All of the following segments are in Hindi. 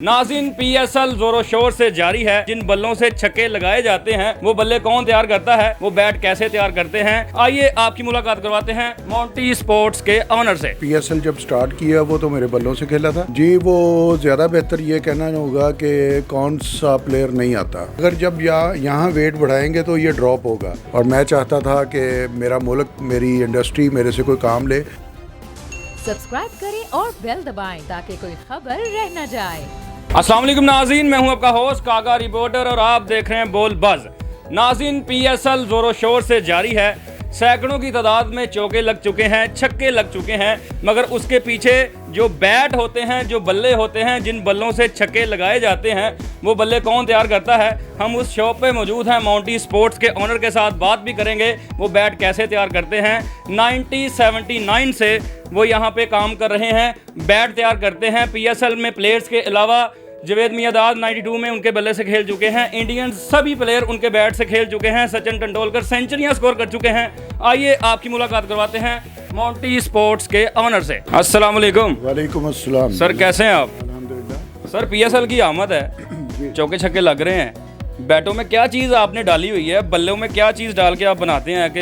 नाज़रीन, पीएसएल जोरों शोर से जारी है। जिन बल्लों से छक्के लगाए जाते हैं वो बल्ले कौन तैयार करता है, वो बैट कैसे तैयार करते हैं, आइए आपकी मुलाकात करवाते हैं मोंटी स्पोर्ट्स के ऑनर से। पीएसएल जब स्टार्ट किया वो तो मेरे बल्लों से खेला था जी। वो ज्यादा बेहतर ये कहना होगा कि कौन सा प्लेयर नहीं आता। अगर जब यहाँ वेट बढ़ाएंगे तो ये ड्रॉप होगा, और मैं चाहता था कि मेरा मुल्क, मेरी इंडस्ट्री मेरे से कोई काम ले। सब्सक्राइब करें और बेल दबाएं ताकि कोई खबर रह न जाए। अस्सलाम वालेकुम नाज़रीन, मैं हूं आपका होस्ट कागा रिपोर्टर और आप देख रहे हैं बोल बज़। नाज़रीन, पीएसएल जोरों शोर से जारी है। सैकड़ों की तादाद में चौके लग चुके हैं, छक्के लग चुके हैं, मगर उसके पीछे जो बैट होते हैं, जो बल्ले होते हैं, जिन बल्लों से छक्के लगाए जाते हैं वो बल्ले कौन तैयार करता है। हम उस शॉप पे मौजूद हैं, मोंटी स्पोर्ट्स के ऑनर के साथ बात भी करेंगे वो बैट कैसे तैयार करते हैं। 1979 से वो यहाँ पे काम कर रहे हैं, बैट तैयार करते हैं। पीएसएल में प्लेयर्स के अलावा जवेद मियादाद 92 में उनके बल्ले से खेल चुके हैं। इंडियन सभी प्लेयर उनके बैट से खेल चुके हैं। सचिन तेंदुलकर सेंचुरियां स्कोर कर चुके हैं। आइए आपकी मुलाकात करवाते हैं मोंटी स्पोर्ट्स के ऑनर से। अस्सलाम वालेकुम। वालेकुम अस्सलाम। सर कैसे हैं आप? अल्हम्दुलिल्लाह। सर पीएसएल की आमद है, चौके छक्के लग रहे हैं। बैटों में क्या चीज़ आपने डाली हुई है, बल्लों में क्या चीज़ डाल के आप बनाते हैं कि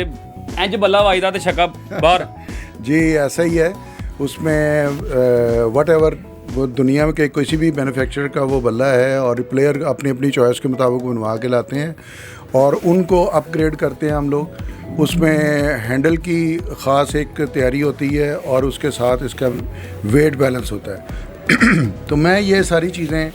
इंज बल्ला वाईदा तो छक्का बाहर? जी ऐसा ही है। उसमें वट एवर वो दुनिया में के किसी भी मैन्युफैक्चरर का वो बल्ला है, और प्लेयर अपनी अपनी चॉइस के मुताबिक बनवा के लाते हैं और उनको अपग्रेड करते हैं हम लोग। उसमें हैंडल की ख़ास एक तैयारी होती है और उसके साथ इसका वेट बैलेंस होता है। तो मैं ये सारी चीज़ें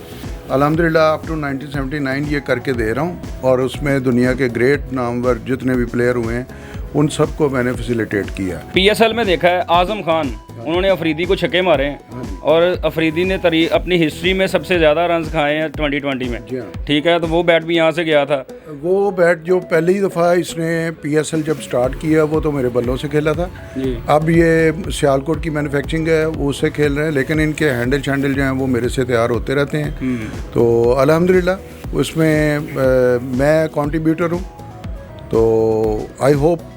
अल्हम्दुलिल्लाह अप टू 1979 ये करके दे रहा हूँ, और उसमें दुनिया के ग्रेट नामवर जितने भी प्लेयर हुए हैं उन सबको मैंने फैसिलिटेट किया। पीएसएल में देखा है आजम खान, उन्होंने अफरीदी को छक्के मारे हैं और अफरीदी ने अपनी हिस्ट्री में सबसे ज़्यादा रन खाए हैं 2020 में। ठीक है, तो वो बैट भी यहाँ से गया था। वो बैट जो पहली दफ़ा इसने पीएसएल जब स्टार्ट किया वो तो मेरे बल्लों से खेला था जी। अब ये सियालकोट की मैन्युफैक्चरिंग है, वो उससे खेल रहे हैं, लेकिन इनके हैंडल शैंडल जो हैं वो मेरे से तैयार होते रहते हैं। तो अल्हम्दुलिल्लाह उसमें मैं कंट्रीब्यूटर हूँ। तो आई होप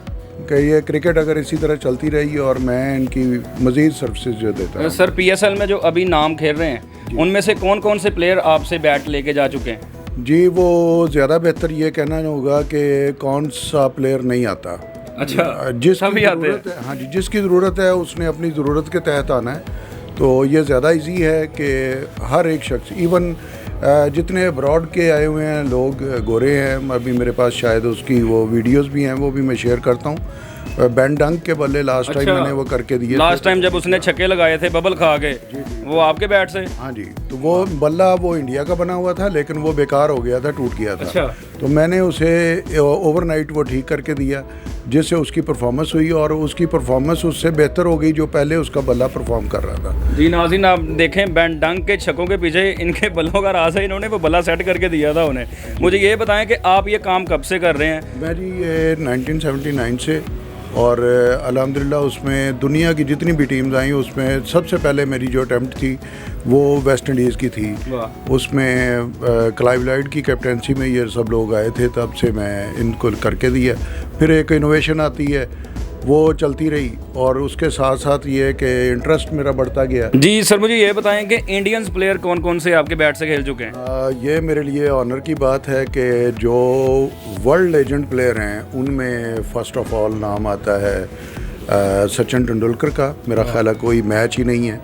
कि ये क्रिकेट अगर इसी तरह चलती रही और मैं इनकी मज़ीद सर्विसेज जो देता हूँ। सर पीएसएल में जो अभी नाम खेल रहे हैं उनमें से कौन कौन से प्लेयर आपसे बैट लेके जा चुके हैं? जी वो ज़्यादा बेहतर ये कहना होगा कि कौन सा प्लेयर नहीं आता। अच्छा, जिसकी ज़रूरत है, हाँ जी, जिसकी ज़रूरत है उसने अपनी ज़रूरत के तहत आना है। तो ये ज़्यादा इजी है कि हर एक शख्स, इवन जितने अब्रॉड के आए हुए हैं लोग, गोरे हैं, अभी मेरे पास शायद उसकी वो वीडियोस भी हैं, वो भी मैं शेयर करता हूँ। बेन डंक के बल्ले लास्ट टाइम मैंने वो करके दिए। लास्ट टाइम जब उसने छक्के लगाए थे बबल खा के, वो आपके बैट से? हाँ जी। तो वो बल्ला वो इंडिया का बना हुआ था, लेकिन वो बेकार हो गया था, टूट गया था। अच्छा। तो मैंने उसे ओवरनाइट वो ठीक करके दिया, जिससे उसकी परफॉर्मेंस हुई, और उसकी परफॉर्मेंस उससे बेहतर हो गई जो पहले उसका बल्ला परफॉर्म कर रहा था। जी नाज़रीन, आप देखें बेन डंक के छक्कों के पीछे इनके बल्लों का राज है। इन्होंने वो बल्ला सेट करके दिया था उन्हें। मुझे ये बताएं कि आप ये काम कब से कर रहे हैं? मैं जी ये 1979 से, और अल्हम्दुलिल्लाह उसमें दुनिया की जितनी भी टीम्स आई उसमें सबसे पहले मेरी जो अटैम्प्ट थी वो वेस्ट इंडीज़ की थी। उसमें क्लाइव लाइड की कैप्टनसी में ये सब लोग आए थे, तब से मैं इनको करके दिया। फिर एक इनोवेशन आती है, वो चलती रही, और उसके साथ साथ ये कि इंटरेस्ट मेरा बढ़ता गया। जी सर, मुझे ये बताएं कि इंडियंस प्लेयर कौन कौन से आपके बैट से खेल चुके हैं? ये मेरे लिए ऑनर की बात है कि जो वर्ल्ड लेजेंड प्लेयर हैं उनमें फ़र्स्ट ऑफ ऑल नाम आता है सचिन तेंदुलकर का। मेरा ख्याल है कोई मैच ही नहीं है,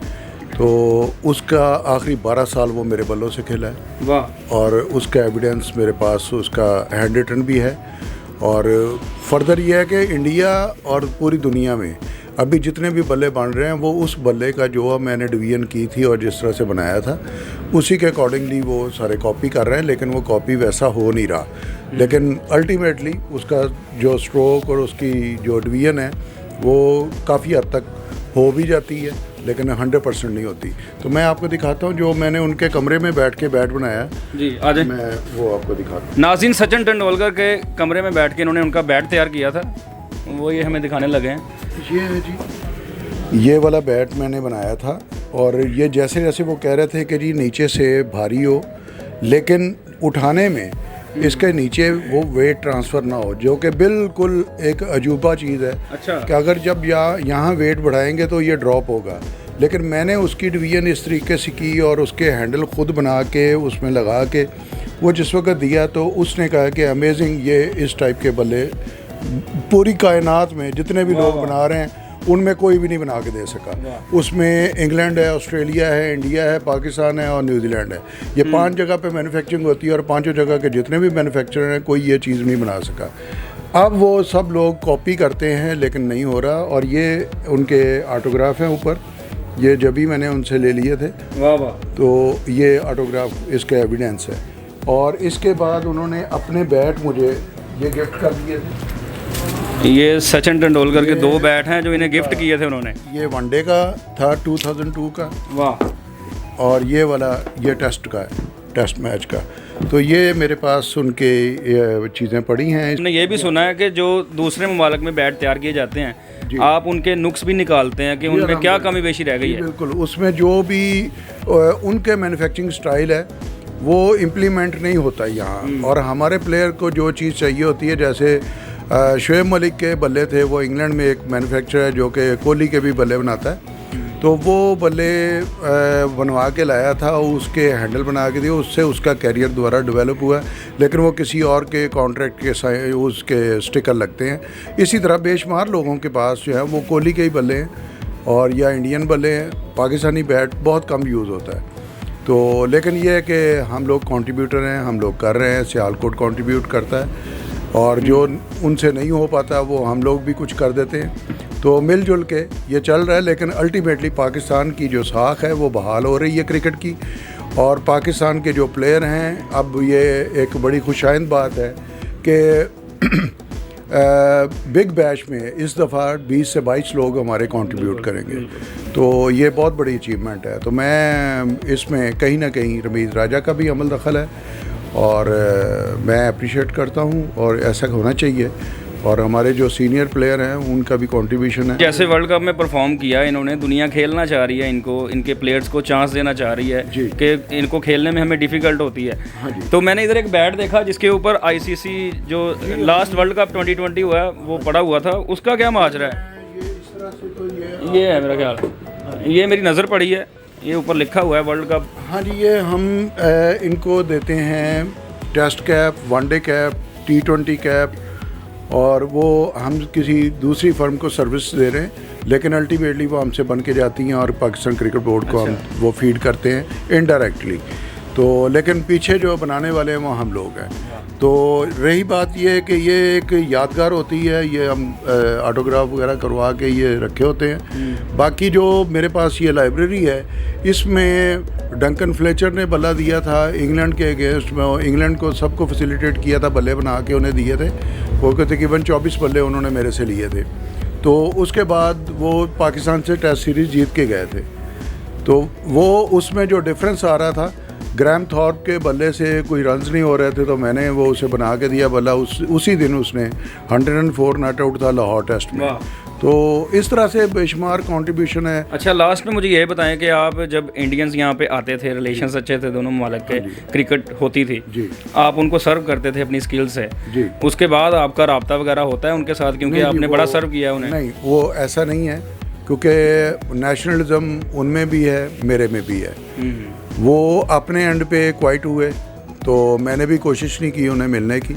तो उसका आखिरी 12 साल वो मेरे बल्लों से खेला है। वाह। और उसका एविडेंस मेरे पास, उसका हैंड रिटन भी है। और फर्दर ये है कि इंडिया और पूरी दुनिया में अभी जितने भी बल्ले बन रहे हैं वो उस बल्ले का जो मैंने डिवीजन की थी और जिस तरह से बनाया था उसी के अकॉर्डिंगली वो सारे कॉपी कर रहे हैं, लेकिन वो कॉपी वैसा हो नहीं रहा। लेकिन अल्टीमेटली उसका जो स्ट्रोक और उसकी जो डिवीजन है वो काफ़ी हद तक हो भी जाती है, लेकिन 100% नहीं होती। तो मैं आपको दिखाता हूँ जो मैंने उनके कमरे में बैठ के बैट बनाया जी। आज मैं वो आपको दिखाता हूँ। नाज़रीन, सचिन तेंदुलकर के कमरे में बैठ के इन्होंने उनका बैट तैयार किया था, वो ये हमें दिखाने लगे हैं। ये है जी, ये वाला बैट मैंने बनाया था, और ये जैसे जैसे वो कह रहे थे कि जी नीचे से भारी हो, लेकिन उठाने में इसके नीचे वो वेट ट्रांसफ़र ना हो, जो कि बिल्कुल एक अजूबा चीज़ है। अच्छा। कि अगर जब यहाँ वेट बढ़ाएंगे तो ये ड्रॉप होगा, लेकिन मैंने उसकी डिवीज़न इस तरीके से की और उसके हैंडल ख़ुद बना के उसमें लगा के वो जिस वक्त दिया तो उसने कहा कि अमेजिंग, ये इस टाइप के बल्ले पूरी कायनात में जितने भी लोग बना रहे हैं उनमें कोई भी नहीं बना के दे सका। उसमें इंग्लैंड है, ऑस्ट्रेलिया है, इंडिया है, पाकिस्तान है और न्यूजीलैंड है। ये 5 जगह पे मैन्युफैक्चरिंग होती है और 5 जगह के जितने भी मैन्युफैक्चरर हैं कोई ये चीज़ नहीं बना सका। अब वो सब लोग कॉपी करते हैं लेकिन नहीं हो रहा। और ये उनके ऑटोग्राफ हैं ऊपर, ये जब भी मैंने उनसे ले लिए थे। वाह वाह। तो ये ऑटोग्राफ इसका एविडेंस है। और इसके बाद उन्होंने अपने बैट मुझे ये गिफ्ट कर दिए थे। ये सचिन तेंदुलकर के 2 बैट हैं जो इन्हें गिफ्ट किए थे उन्होंने। ये वनडे का था 2002 का, वाह। और ये वाला ये टेस्ट का है, टेस्ट मैच का। तो ये मेरे पास उनके चीज़ें पड़ी हैं। हमने ये भी सुना है कि जो दूसरे ममालिक में बैट तैयार किए जाते हैं, आप उनके नुक्स भी निकालते हैं कि उनमें क्या कमी पेशी रह गई है। बिल्कुल, उसमें जो भी उनके मैन्युफैक्चरिंग स्टाइल है वो इम्प्लीमेंट नहीं होता यहाँ। और हमारे प्लेयर को जो चीज़ चाहिए होती है, जैसे शोएब मलिक के बल्ले थे, वो इंग्लैंड में एक मैन्युफैक्चरर है जो कि कोहली के भी बल्ले बनाता है। तो वो बल्ले बनवा के लाया था, उसके हैंडल बना के दिए, उससे उसका कैरियर दोबारा डेवलप हुआ। लेकिन वो किसी और के कॉन्ट्रैक्ट के उसके स्टिकर लगते हैं। इसी तरह बेशुमार लोगों के पास जो है वो कोहली के ही बल्ले हैं और या इंडियन बल्ले हैं। पाकिस्तानी बैट बहुत कम यूज़ होता है। तो लेकिन ये है कि हम लोग कंट्रीब्यूटर हैं, हम लोग कर रहे हैं। सियालकोट कंट्रीब्यूट करता है और जो उनसे नहीं हो पाता वो हम लोग भी कुछ कर देते हैं। तो मिलजुल के ये चल रहा है। लेकिन अल्टीमेटली पाकिस्तान की जो साख है वो बहाल हो रही है क्रिकेट की। और पाकिस्तान के जो प्लेयर हैं, अब ये एक बड़ी खुशाइंद बात है कि बिग बैश में इस दफ़ा 20 से 22 लोग हमारे कंट्रीब्यूट करेंगे। तो ये बहुत बड़ी अचीवमेंट है। तो मैं इसमें कहीं ना कहीं रमीज़ राजा का भी अमल दखल है और मैं अप्रिशिएट करता हूँ और ऐसा होना चाहिए। और हमारे जो सीनियर प्लेयर हैं उनका भी कंट्रीब्यूशन है। जैसे वर्ल्ड कप में परफॉर्म किया इन्होंने, दुनिया खेलना चाह रही है इनको, इनके प्लेयर्स को चांस देना चाह रही है कि इनको खेलने में हमें डिफ़िकल्ट होती है। तो मैंने इधर एक बैट देखा जिसके ऊपर ICC जो लास्ट वर्ल्ड कप 2020 हुआ है वो पड़ा हुआ था, उसका क्या माजरा है? ये है मेरा ख्याल, ये मेरी नज़र पड़ी है, ये ऊपर लिखा हुआ है वर्ल्ड कप। हाँ जी, ये हम इनको देते हैं test cap, one day cap, T20 cap, और वो हम किसी दूसरी फर्म को सर्विस दे रहे हैं। लेकिन अल्टीमेटली वो हमसे बन के जाती हैं और पाकिस्तान क्रिकेट बोर्ड को हम वो फीड करते हैं इनडायरेक्टली। तो लेकिन पीछे जो बनाने वाले हैं वो हम लोग हैं। तो रही बात ये है कि ये एक यादगार होती है, ये हम ऑटोग्राफ वगैरह करवा के ये रखे होते हैं। बाकी जो मेरे पास ये लाइब्रेरी है, इसमें डंकन फ्लेचर ने बल्ला दिया था इंग्लैंड के अगेंस्ट में। इंग्लैंड को सबको फैसिलिटेट किया था, बल्ले बना के उन्हें दिए थे। वो तकरीबन 24 बल्ले उन्होंने मेरे से लिए थे। तो उसके बाद वो पाकिस्तान से टेस्ट सीरीज़ जीत के गए थे। तो वो उसमें जो डिफरेंस आ रहा था, ग्राहम थॉर्प के बल्ले से कोई रन्स नहीं हो रहे थे, तो मैंने वो उसे बना के दिया बल्ला। उसी दिन उसने 104 नॉट आउट था लाहौर टेस्ट में। तो इस तरह से बेशुमार कंट्रीब्यूशन है। अच्छा, लास्ट में मुझे ये बताएं कि आप जब इंडियंस यहाँ पे आते थे, रिलेशंस अच्छे थे दोनों ममालिक के, क्रिकेट होती थी जी, आप उनको सर्व करते थे अपनी स्किल से जी, उसके बाद आपका राब्ता वगैरह होता है उनके साथ, क्योंकि आपने बड़ा सर्व किया है उन्हें? नहीं, वो ऐसा नहीं है, क्योंकि नेशनलिज्म उनमें भी है, मेरे में भी है। वो अपने एंड पे क्वाइट हुए, तो मैंने भी कोशिश नहीं की उन्हें मिलने की,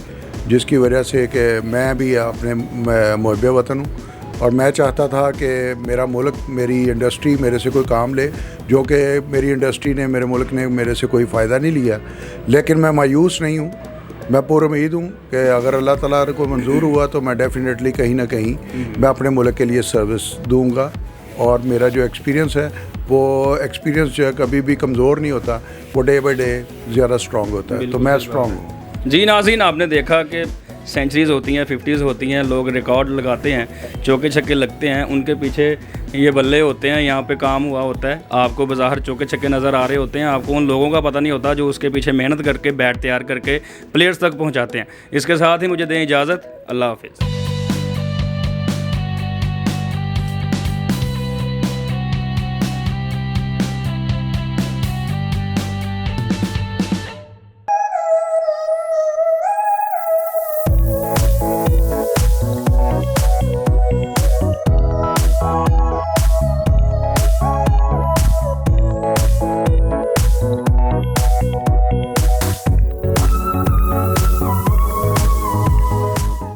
जिसकी वजह से कि मैं भी अपने मुहब्बे वतन हूँ और मैं चाहता था कि मेरा मुल्क, मेरी इंडस्ट्री मेरे से कोई काम ले, जो कि मेरी इंडस्ट्री ने, मेरे मुल्क ने मेरे से कोई फ़ायदा नहीं लिया। लेकिन मैं मायूस नहीं हूँ, मैं पूरी उम्मीद हूँ कि अगर अल्लाह ताला को मंजूर हुआ तो मैं डेफिनेटली कहीं ना कहीं मैं अपने मुल्क के लिए सर्विस दूँगा। और मेरा जो एक्सपीरियंस है, वो एक्सपीरियंस जो है कभी भी कमज़ोर नहीं होता, वो डे बाई डे ज़्यादा स्ट्रॉन्ग होता है। तो मैं स्ट्रॉन्ग हूँ जी। नाज़रीन, आपने देखा कि सेंचुरीज़ होती हैं, 50s होती हैं, लोग रिकॉर्ड लगाते हैं, चौके छक्के लगते हैं, उनके पीछे ये बल्ले होते हैं, यहाँ पे काम हुआ होता है। आपको बाज़ार चौके छक्के नज़र आ रहे होते हैं, आपको उन लोगों का पता नहीं होता जो उसके पीछे मेहनत करके बैट तैयार करके प्लेयर्स तक पहुँचाते हैं। इसके साथ ही मुझे दें इजाज़त, अल्लाह हाफिज़।